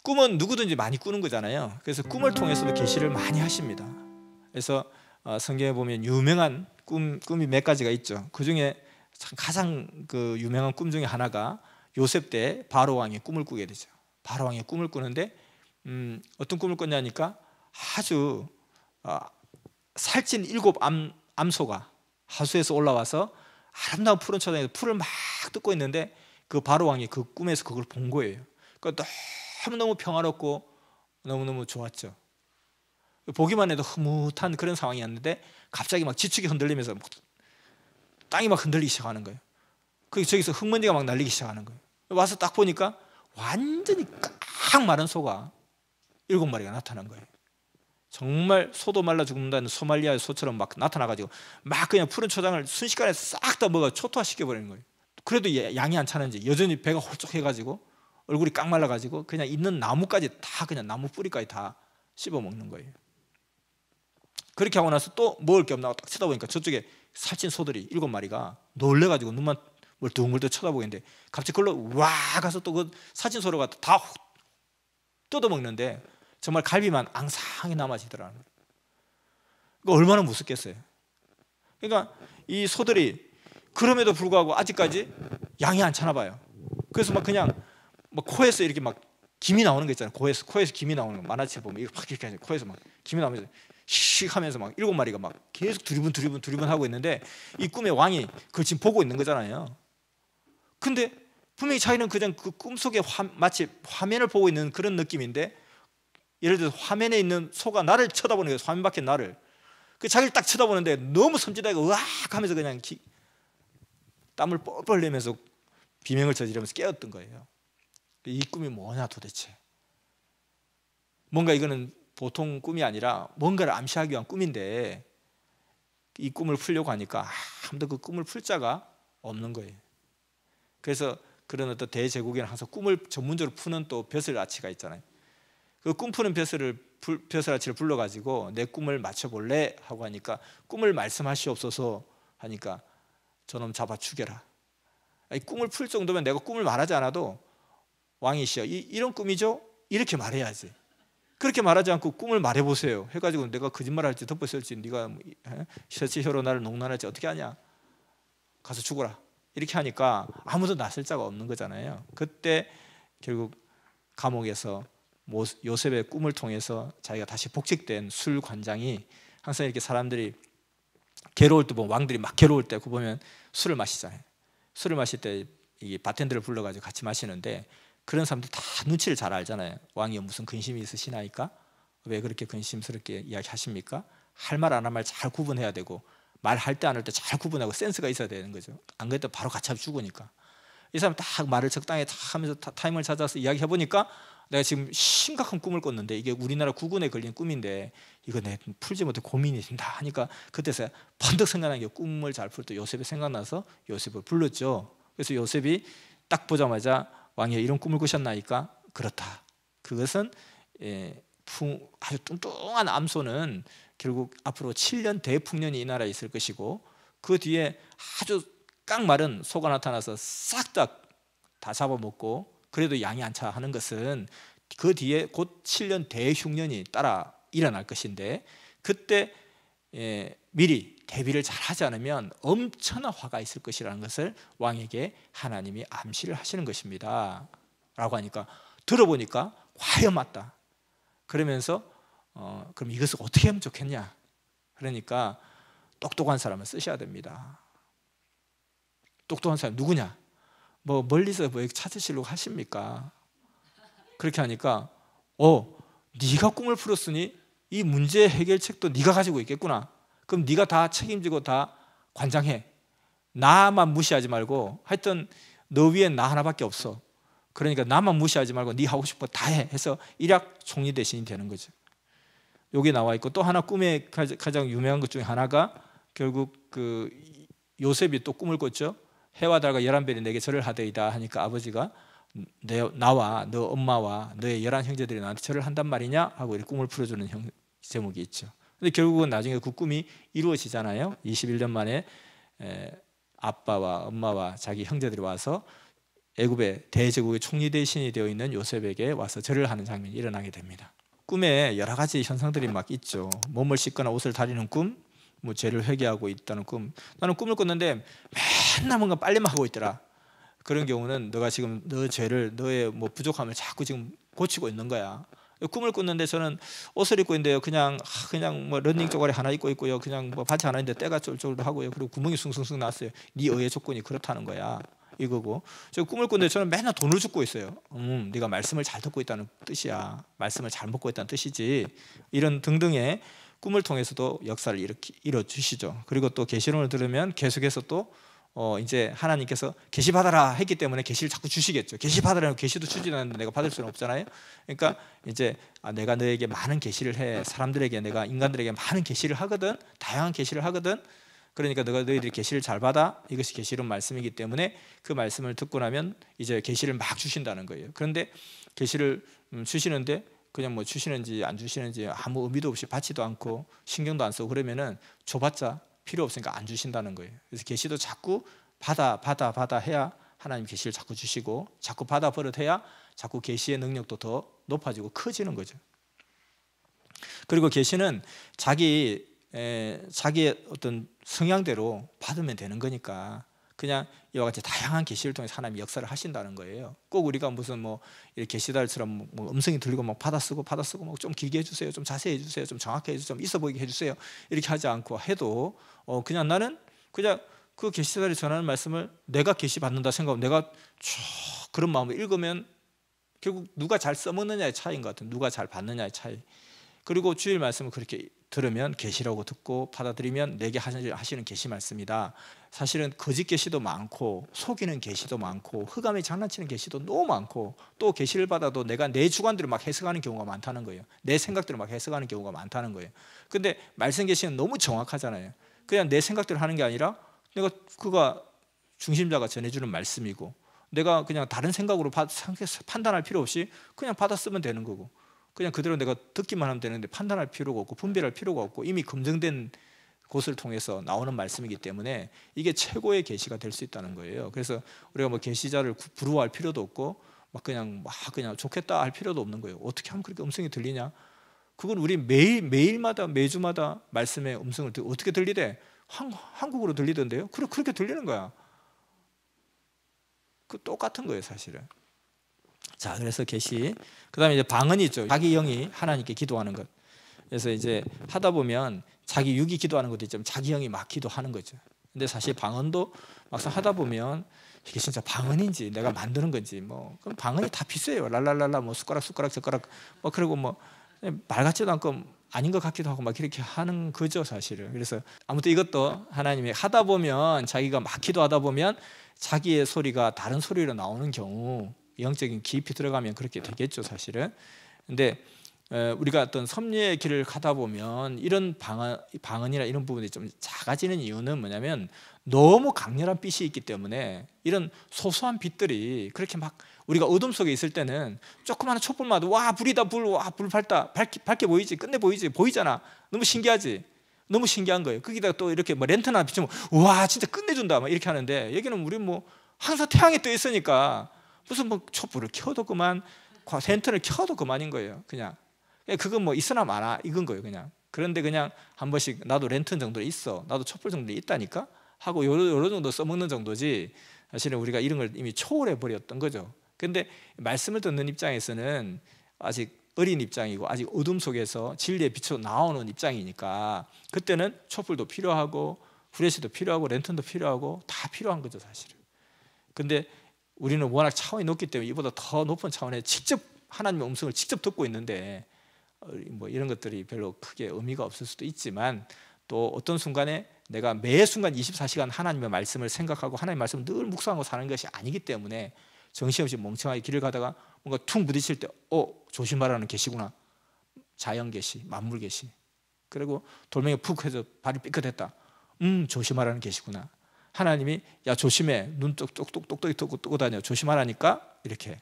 꿈은 누구든지 많이 꾸는 거잖아요. 그래서 꿈을 통해서도 계시를 많이 하십니다. 그래서 성경에 보면 유명한 꿈이 몇 가지가 있죠. 그 중에 가장 그 유명한 꿈 중에 하나가 요셉 때 바로 왕이 꿈을 꾸게 되죠. 바로 왕이 꿈을 꾸는데 어떤 꿈을 꿨냐니까 아주 살찐 7 암소가 하수에서 올라와서 아름다운 푸른 초장에서 풀을 막 뜯고 있는데 그 바로 왕이 그 꿈에서 그걸 본 거예요. 그러니까 너무너무 평화롭고 너무너무 좋았죠. 보기만 해도 흐뭇한 그런 상황이었는데 갑자기 막 지축이 흔들리면서 땅이 막 흔들리기 시작하는 거예요. 저기서 흙먼지가 막 날리기 시작하는 거예요. 와서 딱 보니까 완전히 꽉 마른 소가 7마리가 나타난 거예요. 정말 소도 말라 죽는다는 소말리아의 소처럼 막 나타나가지고 막 그냥 푸른 초장을 순식간에 싹 다 먹어 초토화시켜버리는 거예요. 그래도 양이 안 차는지 여전히 배가 홀쭉해가지고 얼굴이 깡 말라가지고 그냥 있는 나무까지 다 그냥 나무 뿌리까지 다 씹어먹는 거예요. 그렇게 하고 나서 또 먹을 게 없나 딱 쳐다보니까 저쪽에 살찐 소들이 7마리가 놀래가지고 눈만 멀뚱멀뚱 쳐다보겠는데 갑자기 그걸로 와 가서 또 그 살찐 소로가 다 뜯어먹는데 정말 갈비만 앙상하게 남아지더라는 거예요. 그러니까 얼마나 무섭겠어요. 그러니까 이 소들이 그럼에도 불구하고 아직까지 양이 안 차나 봐요. 그래서 막 그냥 막 코에서 이렇게 막 김이 나오는 거 있잖아요. 코에서 김이 나오는 거 만화책 보면 이거 막 이렇게 코에서 막 김이 나오면서 씩 하면서 막 7마리가 막 계속 두리번 하고 있는데 이 꿈의 왕이 그걸 지금 보고 있는 거잖아요. 근데 분명히 자기는 그냥 그 꿈속에 마치 화면을 보고 있는 그런 느낌인데 예를 들어서 화면에 있는 소가 나를 쳐다보는 거예요. 화면 밖에 나를. 그 자기를 딱 쳐다보는데 너무 섬찟하게 으악 하면서 그냥 땀을 뻘뻘 내면서 비명을 저지르면서 깨었던 거예요. 이 꿈이 뭐냐 도대체. 뭔가 이거는 보통 꿈이 아니라 뭔가를 암시하기 위한 꿈인데 이 꿈을 풀려고 하니까 아무도 그 꿈을 풀 자가 없는 거예요. 그래서 그런 어떤 대제국에는 항상 꿈을 전문적으로 푸는 또 벼슬아치가 있잖아요. 그 꿈 푸는 벼슬아치를 불러가지고 내 꿈을 맞춰볼래? 하고 하니까 꿈을 말씀하시옵소서 하니까 저놈 잡아 죽여라. 아니, 꿈을 풀 정도면 내가 꿈을 말하지 않아도 왕이시여 이런 꿈이죠? 이렇게 말해야지. 그렇게 말하지 않고 꿈을 말해보세요 해가지고 내가 거짓말할지 덮어쓸지 네가 셔치혀로 나를 농난할지 어떻게 하냐. 가서 죽어라. 이렇게 하니까 아무도 나설 자가 없는 거잖아요. 그때 결국 감옥에서 요셉의 꿈을 통해서 자기가 다시 복직된 술 관장이 항상 이렇게 사람들이 괴로울 때 보면 왕들이 막 괴로울 때 그 보면 술을 마시잖아요. 술을 마실 때 이 바텐더를 불러가지고 같이 마시는데 그런 사람들 다 눈치를 잘 알잖아요. 왕이 무슨 근심이 있으시나이까? 왜 그렇게 근심스럽게 이야기하십니까? 할 말 안 할 말 잘 구분해야 되고 말할 때 안 할 때 잘 구분하고 센스가 있어야 되는 거죠. 안 그래도 바로 가차 죽으니까. 이 사람 딱 말을 적당히 다 하면서 타임을 찾아서 이야기해 보니까 내가 지금 심각한 꿈을 꿨는데 이게 우리나라 국운에 걸린 꿈인데 이거 내 풀지 못해 고민이 된다 하니까 그때서 번뜩 생각난 게 꿈을 잘 풀 때 요셉이 생각나서 요셉을 불렀죠. 그래서 요셉이 딱 보자마자 왕이 이런 꿈을 꾸셨나이까? 그렇다. 그것은 아주 뚱뚱한 암소는 결국 앞으로 7년 대풍년이 이 나라에 있을 것이고 그 뒤에 아주 깡마른 소가 나타나서 싹 다 잡아먹고 그래도 양이 안 차 하는 것은 그 뒤에 곧 7년 대흉년이 따라 일어날 것인데 그때 미리 대비를 잘 하지 않으면 엄청난 화가 있을 것이라는 것을 왕에게 하나님이 암시를 하시는 것입니다 라고 하니까 들어보니까 과연 맞다. 그러면서 그럼 이것을 어떻게 하면 좋겠냐. 그러니까 똑똑한 사람을 쓰셔야 됩니다. 똑똑한 사람 누구냐? 뭐 멀리서 뭐 찾으시려고 하십니까? 그렇게 하니까 네가 꿈을 풀었으니 이 문제 해결책도 네가 가지고 있겠구나. 그럼 네가 다 책임지고 다 관장해. 나만 무시하지 말고 하여튼 너 위엔 나 하나밖에 없어. 그러니까 나만 무시하지 말고 네 하고 싶은 거 다 해 해서 일약 총리 대신이 되는 거죠. 여기 나와 있고 또 하나 꿈의 가장 유명한 것 중에 하나가 결국 그 요셉이 또 꿈을 꿨죠. 해와 달과 11별이 내게 절을 하되이다 하니까 아버지가 나와 너 엄마와 너의 11형제들이 나한테 절을 한단 말이냐 하고 이렇게 꿈을 풀어주는 제목이 있죠. 근데 결국은 나중에 그 꿈이 이루어지잖아요. 21년 만에 아빠와 엄마와 자기 형제들이 와서 애굽의 대제국의 총리 대신이 되어 있는 요셉에게 와서 절을 하는 장면이 일어나게 됩니다. 꿈에 여러 가지 현상들이 막 있죠. 몸을 씻거나 옷을 다리는 꿈, 뭐 죄를 회개하고 있다는 꿈. 나는 꿈을 꿨는데 맨날 뭔가 빨래만 하고 있더라. 그런 경우는 너가 지금 너 죄를, 너의 뭐 부족함을 자꾸 지금 고치고 있는 거야. 꿈을 꿨는데 저는 옷을 입고 있는데요, 그냥 뭐 러닝 쪼가리 하나 입고 있고요, 그냥 뭐 바지 하나 있는데 때가 쫄쫄하고요, 그리고 구멍이 숭숭숭 났어요. 네 의의 조건이 그렇다는 거야, 이거고. 저 꿈을 꿨는데 저는 맨날 돈을 줍고 있어요. 네가 말씀을 잘 듣고 있다는 뜻이야. 말씀을 잘 먹고 있다는 뜻이지. 이런 등등의 꿈을 통해서도 역사를 이뤄 주시죠. 그리고 또 계시론을 들으면 계속해서 또 이제 하나님께서 계시 받아라 했기 때문에 계시를 자꾸 주시겠죠. 계시 받으라고 계시도 주지는 않는데 내가 받을 수는 없잖아요. 그러니까 이제 내가 너에게 많은 계시를 해. 사람들에게, 내가 인간들에게 많은 계시를 하거든. 다양한 계시를 하거든. 그러니까 너희들이 계시를 잘 받아. 이것이 계시론 말씀이기 때문에 그 말씀을 듣고 나면 이제 계시를 막 주신다는 거예요. 그런데 계시를 주시는데 그냥 뭐 주시는지 안 주시는지 아무 의미도 없이 받지도 않고 신경도 안 쓰고 그러면은 줘봤자 필요 없으니까 안 주신다는 거예요. 그래서 계시도 자꾸 받아 해야 하나님 계시를 자꾸 주시고, 자꾸 받아 버릇해야 자꾸 계시의 능력도 더 높아지고 커지는 거죠. 그리고 계시는 자기의 어떤 성향대로 받으면 되는 거니까 그냥 이와 같이 다양한 계시를 통해서 하나님이 역사를 하신다는 거예요. 꼭 우리가 무슨 뭐 계시달처럼 뭐 음성이 들리고 막 받아 쓰고 뭐 좀 길게 해주세요, 좀 자세히 해주세요, 좀 정확하게 해주세요, 좀 있어 보이게 해주세요, 이렇게 하지 않고 해도 그냥 나는 그냥 그 계시달이 전하는 말씀을 내가 계시 받는다 생각하고 내가 쭉 그런 마음으로 읽으면 결국 누가 잘 써먹느냐의 차이인 것 같은, 누가 잘 받느냐의 차이. 그리고 주일 말씀을 그렇게 들으면 계시라고 듣고 받아들이면 내게 하시는 계시 말씀이다. 사실은 거짓 계시도 많고 속이는 계시도 많고 흑암에 장난치는 계시도 너무 많고, 또 계시를 받아도 내가 내 주관대로 막 해석하는 경우가 많다는 거예요. 내 생각대로 막 해석하는 경우가 많다는 거예요. 근데 말씀 계시는 너무 정확하잖아요. 그냥 내 생각대로 하는 게 아니라 내가 그가 중심자가 전해주는 말씀이고, 내가 그냥 다른 생각으로 판단할 필요 없이 그냥 받아 쓰면 되는 거고, 그냥 그대로 내가 듣기만 하면 되는데 판단할 필요가 없고 분별할 필요가 없고 이미 검증된 곳을 통해서 나오는 말씀이기 때문에 이게 최고의 계시가 될 수 있다는 거예요. 그래서 우리가 뭐 계시자를 부러워할 필요도 없고 막 그냥 좋겠다 할 필요도 없는 거예요. 어떻게 하면 그렇게 음성이 들리냐? 그건 우리 매일마다 매주마다 말씀의 음성을 어떻게 들리대? 한국어로 들리던데요. 그렇게 들리는 거야. 그 똑같은 거예요, 사실은. 자, 그래서 계시. 그다음에 이제 방언이 있죠. 자기 영이 하나님께 기도하는 것. 그래서 이제 하다 보면 자기 육이 기도하는 것도 있지만 자기 영이 막 기도하는 거죠. 근데 사실 방언도 막상 하다 보면 이게 진짜 방언인지 내가 만드는 건지 뭐 그럼 방언이 다 비슷해요. 랄랄랄라 뭐 숟가락 젓가락 뭐 그리고 뭐 말 같지도 않고 아닌 것 같기도 하고 막 이렇게 하는 거죠, 사실은. 그래서 아무튼 이것도 하나님이 하다 보면 자기가 막 기도하다 보면 자기의 소리가 다른 소리로 나오는 경우, 영적인 깊이 들어가면 그렇게 되겠죠, 사실은. 근데 우리가 어떤 섭리의 길을 가다 보면 이런 방언이나 이런 부분이 좀 작아지는 이유는 뭐냐면 너무 강렬한 빛이 있기 때문에 이런 소소한 빛들이 그렇게 막 우리가 어둠 속에 있을 때는 조그마한 촛불마다 와 불이다 불 밝다 밝게 보이지, 끝내 보이잖아. 너무 신기하지. 너무 신기한 거예요. 거기다가 또 이렇게 뭐 랜턴 하나 비추면 와 진짜 끝내준다 막 이렇게 하는데, 여기는 우리 뭐 항상 태양이 떠 있으니까 무슨 뭐 촛불을 켜도 그만, 랜턴을 켜도 그만인 거예요. 그냥 그건 뭐 있으나 마나 이건 거예요, 그냥. 그런데 그냥 한 번씩 나도 랜턴 정도 있어, 나도 촛불 정도 있다니까 하고 요런 정도 써먹는 정도지, 사실은 우리가 이런 걸 이미 초월해 버렸던 거죠. 근데 말씀을 듣는 입장에서는 아직 어린 입장이고 아직 어둠 속에서 진리의 빛으로 나오는 입장이니까 그때는 촛불도 필요하고 후레쉬도 필요하고 랜턴도 필요하고 다 필요한 거죠, 사실은. 근데 우리는 워낙 차원이 높기 때문에 이보다 더 높은 차원에 직접 하나님의 음성을 직접 듣고 있는데 뭐 이런 것들이 별로 크게 의미가 없을 수도 있지만, 또 어떤 순간에 내가 매 순간 24시간 하나님의 말씀을 생각하고 하나님의 말씀을 늘 묵상하고 사는 것이 아니기 때문에 정신없이 멍청하게 길을 가다가 뭔가 퉁 부딪힐 때 조심하라는 계시구나. 자연 계시, 만물 계시. 그리고 돌멩이 푹 해서 발이 삐끗했다. 조심하라는 계시구나. 하나님이 야 조심해, 눈 똑똑똑똑 뜨고 다녀, 조심하라니까, 이렇게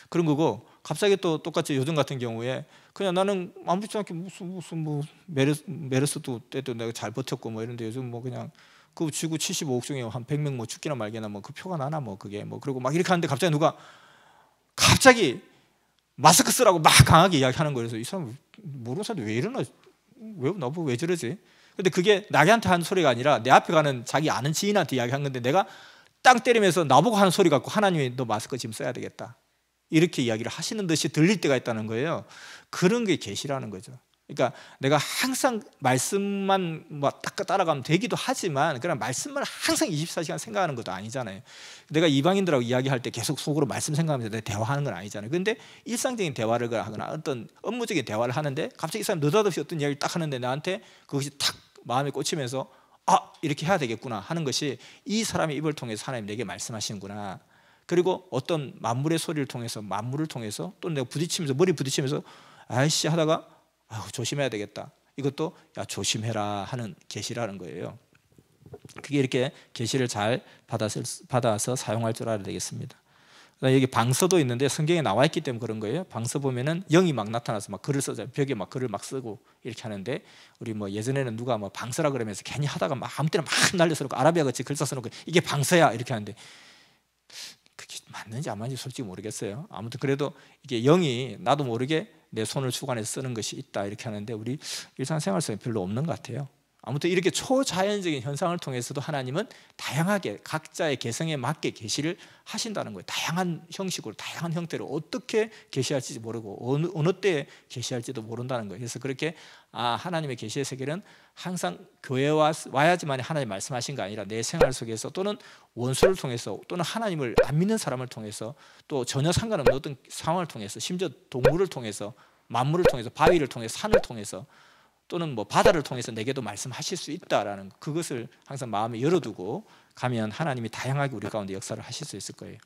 그런 거고. 갑자기 또 똑같이 요즘 같은 경우에 그냥 나는 아무렇지 않게 무슨 뭐 메르스도 때도 내가 잘 버텼고 뭐 이런데 요즘 뭐 그냥 그 지구 75억 중에 한 100명 뭐 죽기나 말기나 뭐 그 표가 나나 뭐 그게 뭐 그리고 막 이렇게 하는데 갑자기 누가 갑자기 마스크 쓰라고 막 강하게 이야기하는 거예요. 그래서 이 사람 모르는 사람들 왜 이러나, 왜 나보고 왜 저러지? 근데 그게 나한테 하는 소리가 아니라 내 앞에 가는 자기 아는 지인한테 이야기한 건데 내가 땅 때리면서 나보고 하는 소리 같고 하나님이 너 마스크 지금 써야 되겠다 이렇게 이야기를 하시는 듯이 들릴 때가 있다는 거예요. 그런 게 계시라는 거죠. 그러니까 내가 항상 말씀만 뭐 딱 따라가면 되기도 하지만 그런 말씀만 항상 24시간 생각하는 것도 아니잖아요. 내가 이방인들하고 이야기할 때 계속 속으로 말씀 생각하면서 내 대화하는 건 아니잖아요. 그런데 일상적인 대화를 하거나 어떤 업무적인 대화를 하는데 갑자기 이 사람 느닷없이 어떤 이야기를 딱 하는데 나한테 그것이 탁 마음에 꽂히면서 아 이렇게 해야 되겠구나 하는 것이 이 사람의 입을 통해서 하나님 내게 말씀하시는구나. 그리고 어떤 만물의 소리를 통해서 만물을 통해서 또 내가 부딪히면서 머리 부딪히면서 아이씨 하다가 조심해야 되겠다. 이것도 야 조심해라 하는 계시라는 거예요. 그게 이렇게 계시를 잘 받아서 사용할 줄 알아야 되겠습니다. 여기 방서도 있는데 성경에 나와 있기 때문에 그런 거예요. 방서 보면은 영이 막 나타나서 막 글을 써서 벽에 막 글을 막 쓰고 이렇게 하는데 우리 뭐 예전에는 누가 뭐 방서라 그러면서 괜히 하다가 막 아무 때나 막 날려서 놓고 아라비아 같이 글 써서 놓고 이게 방서야 이렇게 하는데 그게 맞는지 안 맞는지 솔직히 모르겠어요. 아무튼 그래도 이게 영이 나도 모르게 내 손을 주관해서 쓰는 것이 있다 이렇게 하는데 우리 일상생활 속에 별로 없는 것 같아요. 아무튼 이렇게 초자연적인 현상을 통해서도 하나님은 다양하게 각자의 개성에 맞게 계시를 하신다는 거예요. 다양한 형식으로 다양한 형태로 어떻게 계시할지 모르고 어느 때에 계시할지도 모른다는 거예요. 그래서 그렇게 하나님의 계시의 세계는 항상 교회에 와야지만 하나님 말씀하신 거 아니라 내 생활 속에서 또는 원수를 통해서 또는 하나님을 안 믿는 사람을 통해서 또 전혀 상관없는 어떤 상황을 통해서 심지어 동물을 통해서 만물을 통해서 바위를 통해서 산을 통해서 또는 뭐 바다를 통해서 내게도 말씀하실 수 있다라는 그것을 항상 마음에 열어두고 가면 하나님이 다양하게 우리 가운데 역사를 하실 수 있을 거예요.